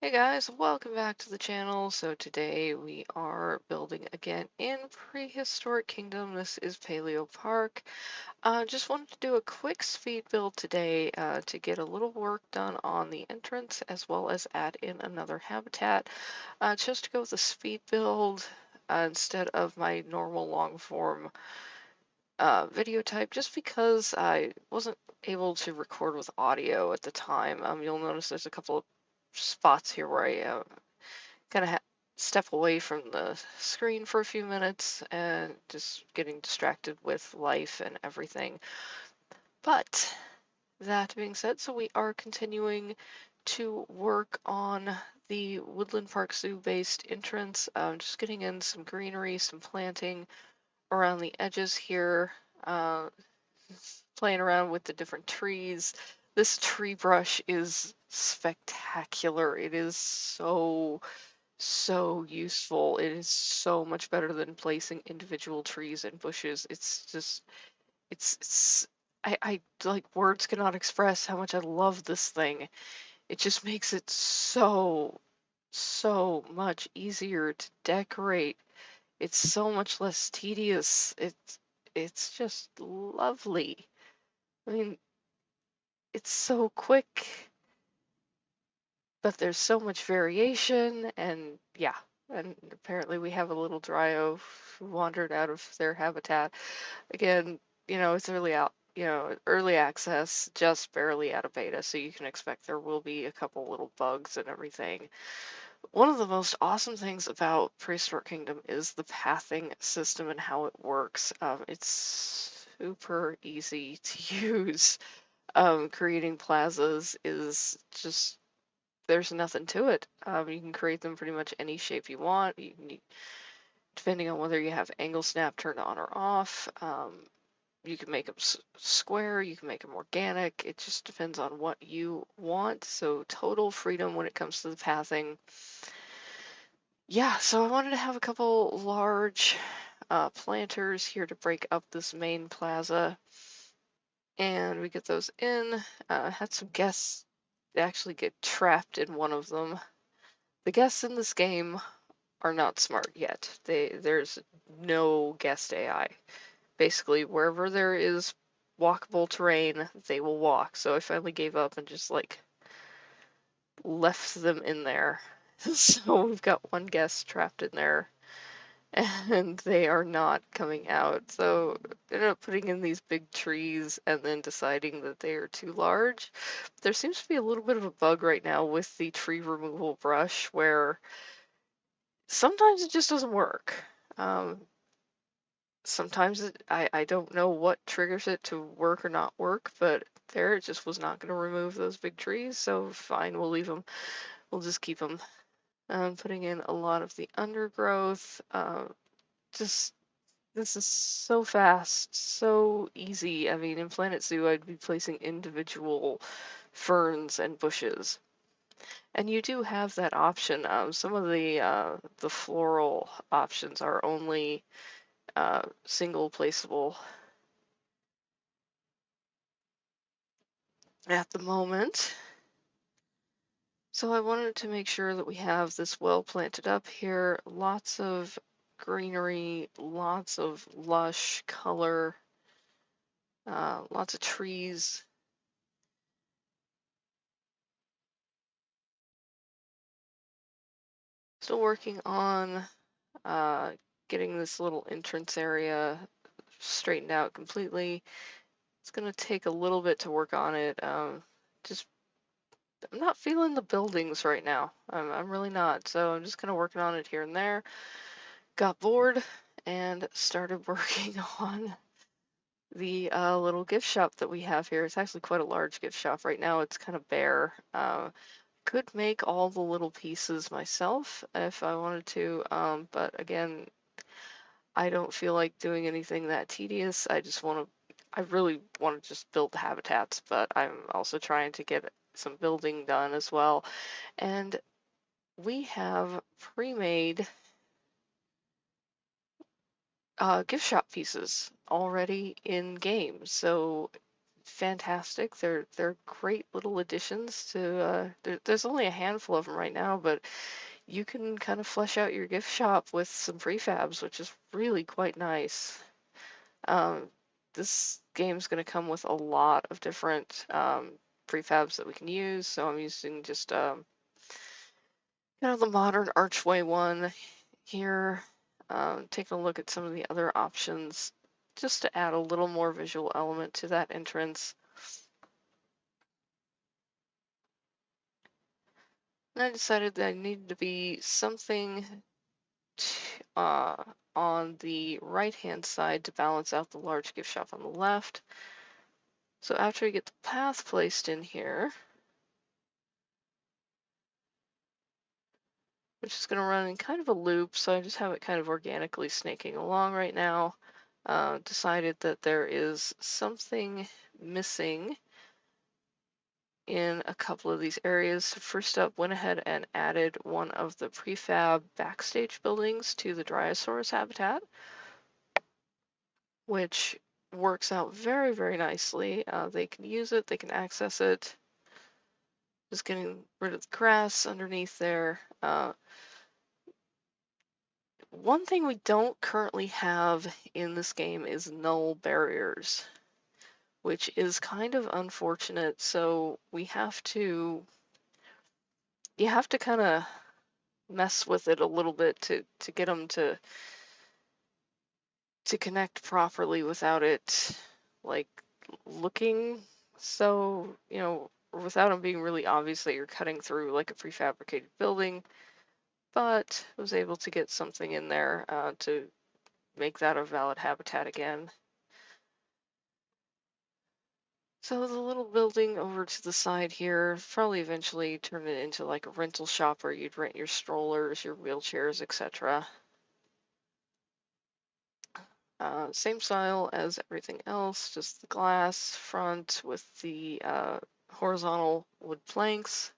Hey guys, welcome back to the channel. So today we are building again in Prehistoric Kingdom. This is Paleo Park. Just wanted to do a quick speed build today to get a little work done on the entrance as well as add in another habitat. Just to go with the speed build instead of my normal long form video type, just because I wasn't able to record with audio at the time. You'll notice there's a couple of spots here where I kind of step away from the screen for a few minutes and just getting distracted with life and everything. But that being said, so we are continuing to work on the Woodland Park Zoo based entrance. Just getting in some greenery, some planting around the edges here, uh, playing around with the different trees. This tree brush is spectacular. It is so useful. It is so much better than placing individual trees and bushes. It's just, it's I like words cannot express how much I love this thing. It just makes it so much easier to decorate. It's so much less tedious. It's just lovely. I mean, it's so quick, but there's so much variation, and yeah. And apparently we have a little Dryo who wandered out of their habitat. Again, it's early access, just barely out of beta, so you can expect there will be a couple little bugs and everything. One of the most awesome things about Prehistoric Kingdom is the pathing system and how it works. It's super easy to use. Creating plazas is just there's nothing to it. You can create them pretty much any shape you want. Depending on whether you have angle snap turned on or off. You can make them square, you can make them organic. It just depends on what you want. So total freedom when it comes to the pathing. Yeah, so I wanted to have a couple large planters here to break up this main plaza. And we get those in. Had some guests actually get trapped in one of them. The guests in this game are not smart yet. There's no guest AI. Basically, wherever there is walkable terrain, they will walk. So I finally gave up and just like left them in there. So we've got one guest trapped in there and they are not coming out. So I ended up putting in these big trees and then deciding that they are too large. There seems to be a little bit of a bug right now with the tree removal brush where sometimes it just doesn't work. Um, Sometimes I don't know what triggers it to work or not work, but there it just was not going to remove those big trees, so fine, we'll leave them. We'll just keep them. Putting in a lot of the undergrowth. Just this is so fast, so easy. I mean, in Planet Zoo, I'd be placing individual ferns and bushes. And you do have that option. Some of the floral options are only single placeable at the moment. So I wanted to make sure that we have this well planted up here. Lots of greenery, lots of lush color, lots of trees. Still working on uh, getting this little entrance area straightened out completely. It's gonna take a little bit to work on it. Just I'm not feeling the buildings right now. I'm really not. So I'm just kind of working on it here and there. Got bored and started working on the little gift shop that we have here. It's actually quite a large gift shop. Right now it's kind of bare. Could make all the little pieces myself if I wanted to, but again, I don't feel like doing anything that tedious. I really want to just build the habitats, but I'm also trying to get some building done as well. And we have pre-made gift shop pieces already in game. So fantastic. They're great little additions to. There's only a handful of them right now, but you can kind of flesh out your gift shop with some prefabs, which is really quite nice. Um, this game's going to come with a lot of different prefabs that we can use, so I'm using just the modern archway one here. Taking a look at some of the other options just to add a little more visual element to that entrance. And I decided that I needed to be something uh, on the right-hand side to balance out the large gift shop on the left. So after we get the path placed in here, which is going to run in kind of a loop, so I just have it kind of organically snaking along right now. Decided that there is something missing in a couple of these areas. First up, went ahead and added one of the prefab backstage buildings to the Dryosaurus Habitat, which works out very, very nicely. They can use it, they can access it. Just getting rid of the grass underneath there. One thing we don't currently have in this game is null barriers, which is kind of unfortunate. So you have to kind of mess with it a little bit to get them to connect properly without it like looking so, without them being really obvious that you're cutting through like a prefabricated building. But was able to get something in there to make that a valid habitat again. So the little building over to the side here, probably eventually turn it into like a rental shop where you'd rent your strollers, your wheelchairs, etc. Same style as everything else, just the glass front with the horizontal wood planks.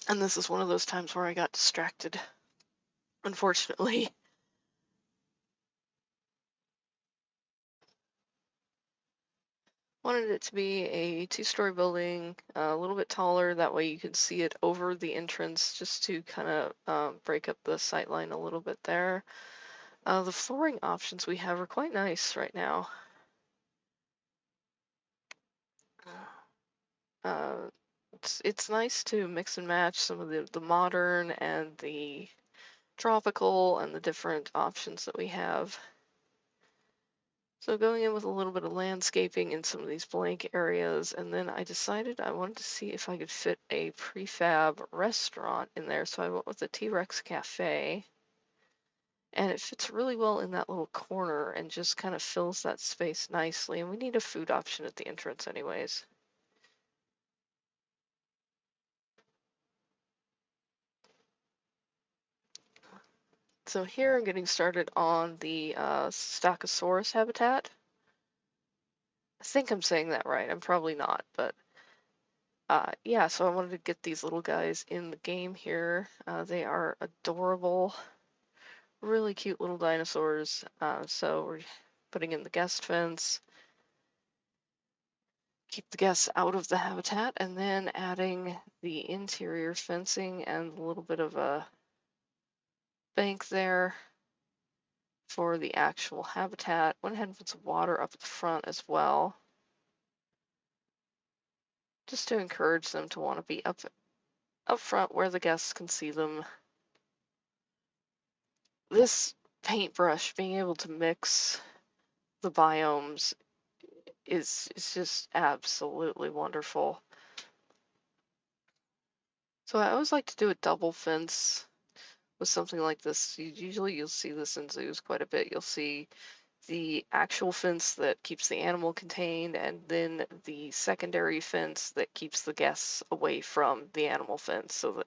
And this is one of those times where I got distracted, unfortunately. Wanted it to be a two-story building, a little bit taller, that way you could see it over the entrance just to kind of break up the sight line a little bit there. The flooring options we have are quite nice right now. Uh, it's nice to mix and match some of the modern and the tropical and the different options that we have. So going in with a little bit of landscaping in some of these blank areas, and then I decided I wanted to see if I could fit a prefab restaurant in there. So I went with the T-Rex Cafe, and it fits really well in that little corner and just kind of fills that space nicely. And we need a food option at the entrance anyways. So here I'm getting started on the Sostakosaurus Habitat. I think I'm saying that right. I'm probably not, but yeah, so I wanted to get these little guys in the game here. They are adorable, really cute little dinosaurs. So we're putting in the guest fence, keep the guests out of the habitat, and then adding the interior fencing and a little bit of a bank there for the actual habitat. Went ahead and put some water up at the front as well, just to encourage them to want to be up front where the guests can see them. This paintbrush, being able to mix the biomes is just absolutely wonderful. So I always like to do a double fence with something like this. Usually you'll see this in zoos quite a bit. You'll see the actual fence that keeps the animal contained, and then the secondary fence that keeps the guests away from the animal fence so that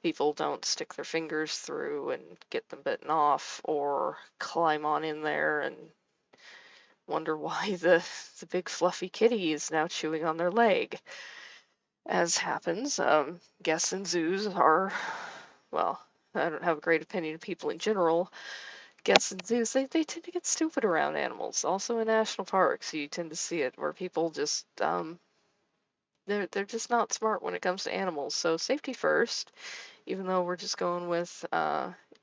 people don't stick their fingers through and get them bitten off or climb on in there and wonder why the big fluffy kitty is now chewing on their leg. As happens, guests in zoos are, well, I don't have a great opinion of people in general, gets in zoos, they tend to get stupid around animals. Also in national parks, you tend to see it where people just they're just not smart when it comes to animals. So safety first, even though we're just going with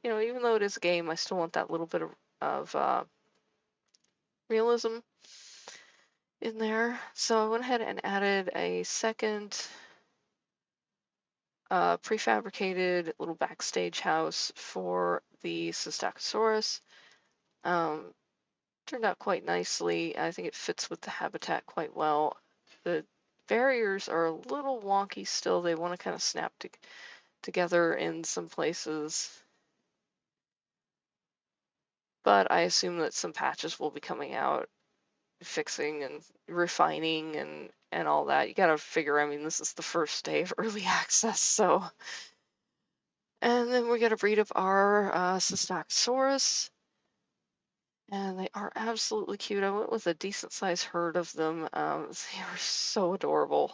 even though it is a game, I still want that little bit of realism in there. So I went ahead and added a second prefabricated little backstage house for the Sostakosaurus. Um, Turned out quite nicely. I think it fits with the habitat quite well. The barriers are a little wonky still. They want to kind of snap together in some places. But I assume that some patches will be coming out, fixing and refining and all that. You gotta figure, I mean, this is the first day of early access, so. And then we got a breed of our Sostakosaurus. And they are absolutely cute. I went with a decent sized herd of them. They are so adorable.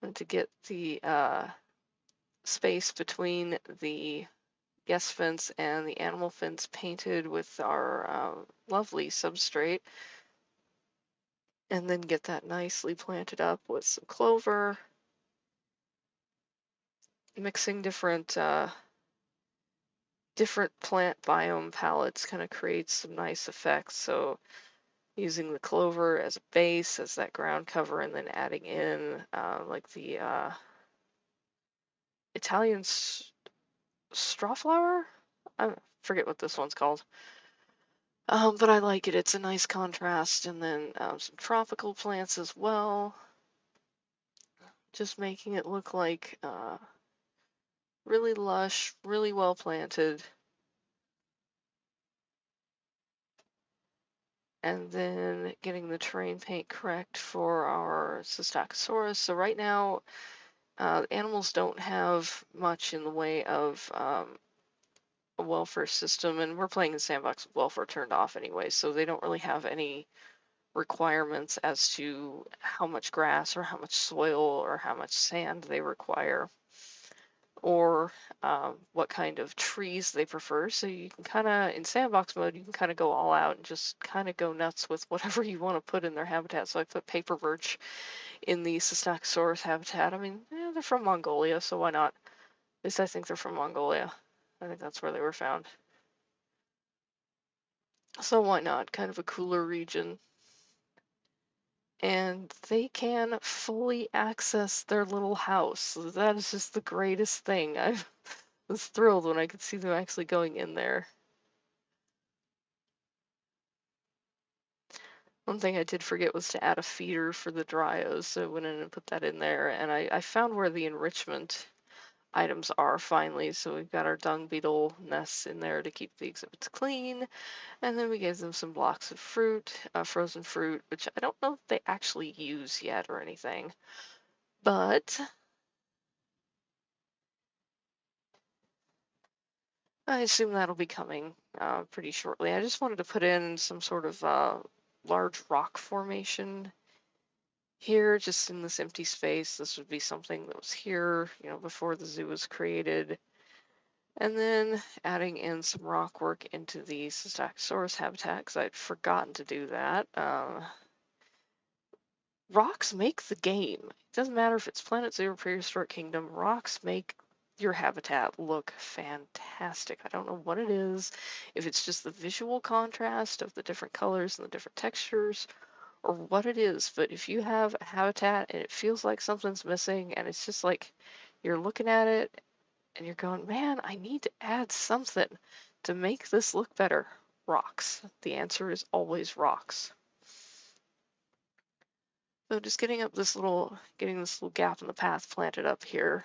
And to get the space between the guest fence and the animal fence painted with our lovely substrate, and then get that nicely planted up with some clover, mixing different plant biome palettes kind of creates some nice effects. So using the clover as a base, as that ground cover, and then adding in like the Italian straw flower? I forget what this one's called. But I like it. It's a nice contrast. And then some tropical plants as well. Just making it look like really lush, really well planted. And then getting the terrain paint correct for our Sostakosaurus. So right now, animals don't have much in the way of a welfare system, and we're playing in Sandbox with welfare turned off anyway, so they don't really have any requirements as to how much grass or how much soil or how much sand they require, or what kind of trees they prefer. So you can kind of, in Sandbox mode, you can kind of go all out and just kind of go nuts with whatever you want to put in their habitat. So I put paper birch in the Sostakosaurus habitat. I mean, yeah, they're from Mongolia, so why not? At least I think they're from Mongolia. I think that's where they were found. So why not? Kind of a cooler region. And they can fully access their little house. That is just the greatest thing. I was thrilled when I could see them actually going in there. One thing I did forget was to add a feeder for the Dryos, so I went in and put that in there. And I found where the enrichment items are finally. So we've got our dung beetle nests in there to keep the exhibits clean. And then we gave them some blocks of fruit, frozen fruit, which I don't know if they actually use yet or anything. But I assume that'll be coming pretty shortly. I just wanted to put in some sort of large rock formation here, just in this empty space. This would be something that was here, before the zoo was created. And then adding in some rock work into the Sostakosaurus habitat, because I'd forgotten to do that. Rocks make the game. It doesn't matter if it's Planet Zoo or Prehistoric Kingdom, rocks make your habitat look fantastic. I don't know what it is, if it's just the visual contrast of the different colors and the different textures, or what it is, but if you have a habitat and it feels like something's missing and it's just like you're looking at it and you're going, man, I need to add something to make this look better. Rocks. The answer is always rocks. So just getting this little gap in the path planted up here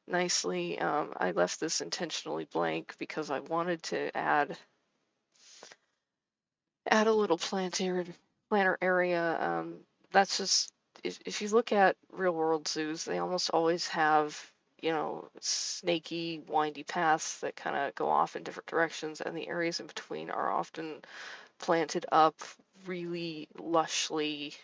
nicely. I left this intentionally blank because I wanted to add a little planter area. That's just, if you look at real world zoos, they almost always have, snaky, windy paths that kind of go off in different directions, and the areas in between are often planted up really lushly,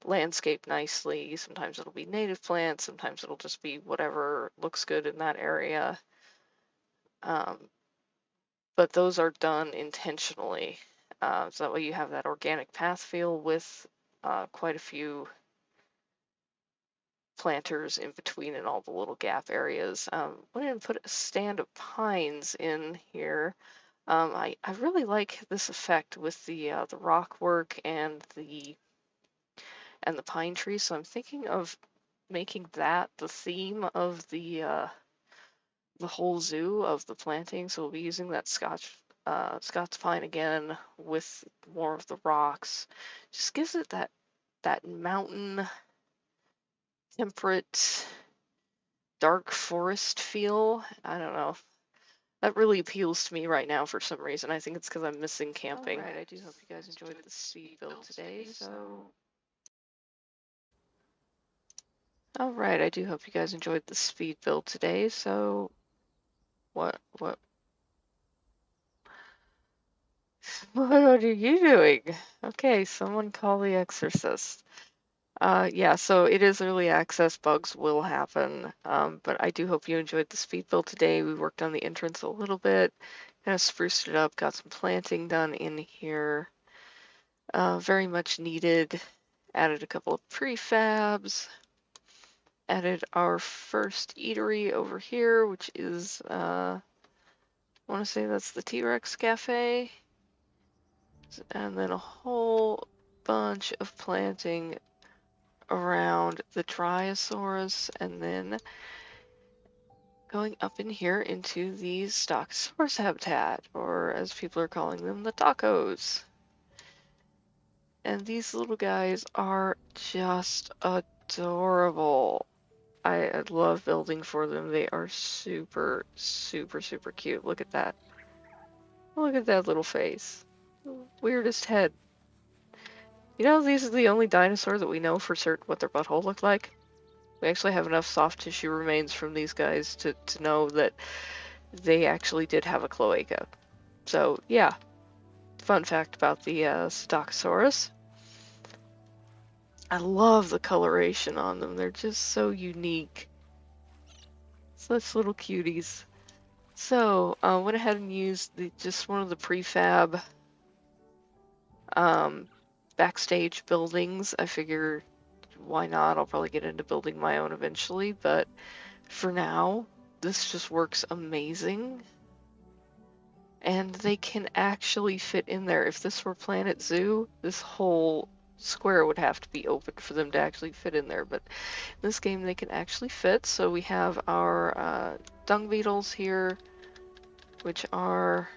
landscaped nicely. Sometimes it'll be native plants, sometimes it'll just be whatever looks good in that area. But those are done intentionally. So that way you have that organic path feel with quite a few planters in between and all the little gap areas. Went ahead and put a stand of pines in here. I really like this effect with the rock work and the pine tree, so I'm thinking of making that the theme of the whole zoo of the planting. So we'll be using that Scots pine again with more of the rocks. Just gives it that mountain, temperate, dark forest feel. I don't know. That really appeals to me right now for some reason. I think it's because I'm missing camping. Alright, I do hope you guys enjoyed the speed build today, so... Alright, I do hope you guys enjoyed the speed build today, so... What are you doing? Okay, someone call the exorcist. Yeah, so it is early access, bugs will happen, but I do hope you enjoyed the speed build today. We worked on the entrance a little bit, kind of spruced it up, got some planting done in here. Very much needed. Added a couple of prefabs. Added our first eatery over here, which is, I want to say that's the T-Rex Cafe. And then a whole bunch of planting around the Dryosaurus, and then going up in here into the Sostakosaurus Habitat, or as people are calling them, the tacos. And these little guys are just adorable. I love building for them. They are super, super, super cute. Look at that. Look at that little face. Weirdest head. You know, these are the only dinosaurs that we know for certain what their butthole looked like. We actually have enough soft tissue remains from these guys to know that they actually did have a cloaca. So, yeah. Fun fact about the Sostakosaurus. I love the coloration on them. They're just so unique. Such little cuties. So, went ahead and used just one of the prefab backstage buildings. I figure, why not? I'll probably get into building my own eventually, but for now, this just works amazing. And they can actually fit in there. If this were Planet Zoo, this whole square would have to be open for them to actually fit in there. But in this game, they can actually fit. So we have our dung beetles here, which are...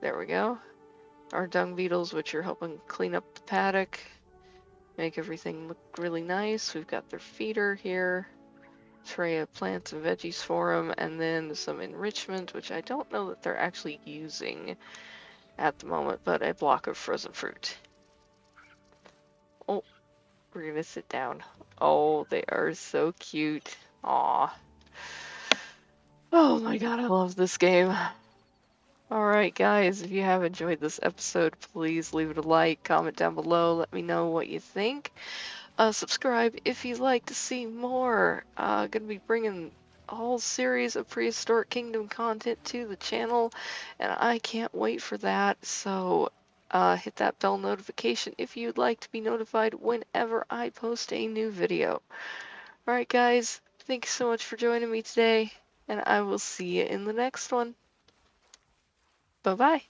There we go. Our dung beetles, which are helping clean up the paddock, make everything look really nice. We've got their feeder here. Tray of plants and veggies for them, and then some enrichment, which I don't know that they're actually using at the moment, but a block of frozen fruit. Oh, we're gonna sit down. Oh, they are so cute. Aw. Oh my god, I love this game. Alright guys, if you have enjoyed this episode, please leave it a like, comment down below, let me know what you think. Subscribe if you'd like to see more. Gonna be bringing a whole series of Prehistoric Kingdom content to the channel, and I can't wait for that. So hit that bell notification if you'd like to be notified whenever I post a new video. Alright guys, thanks so much for joining me today, and I will see you in the next one. Bye-bye.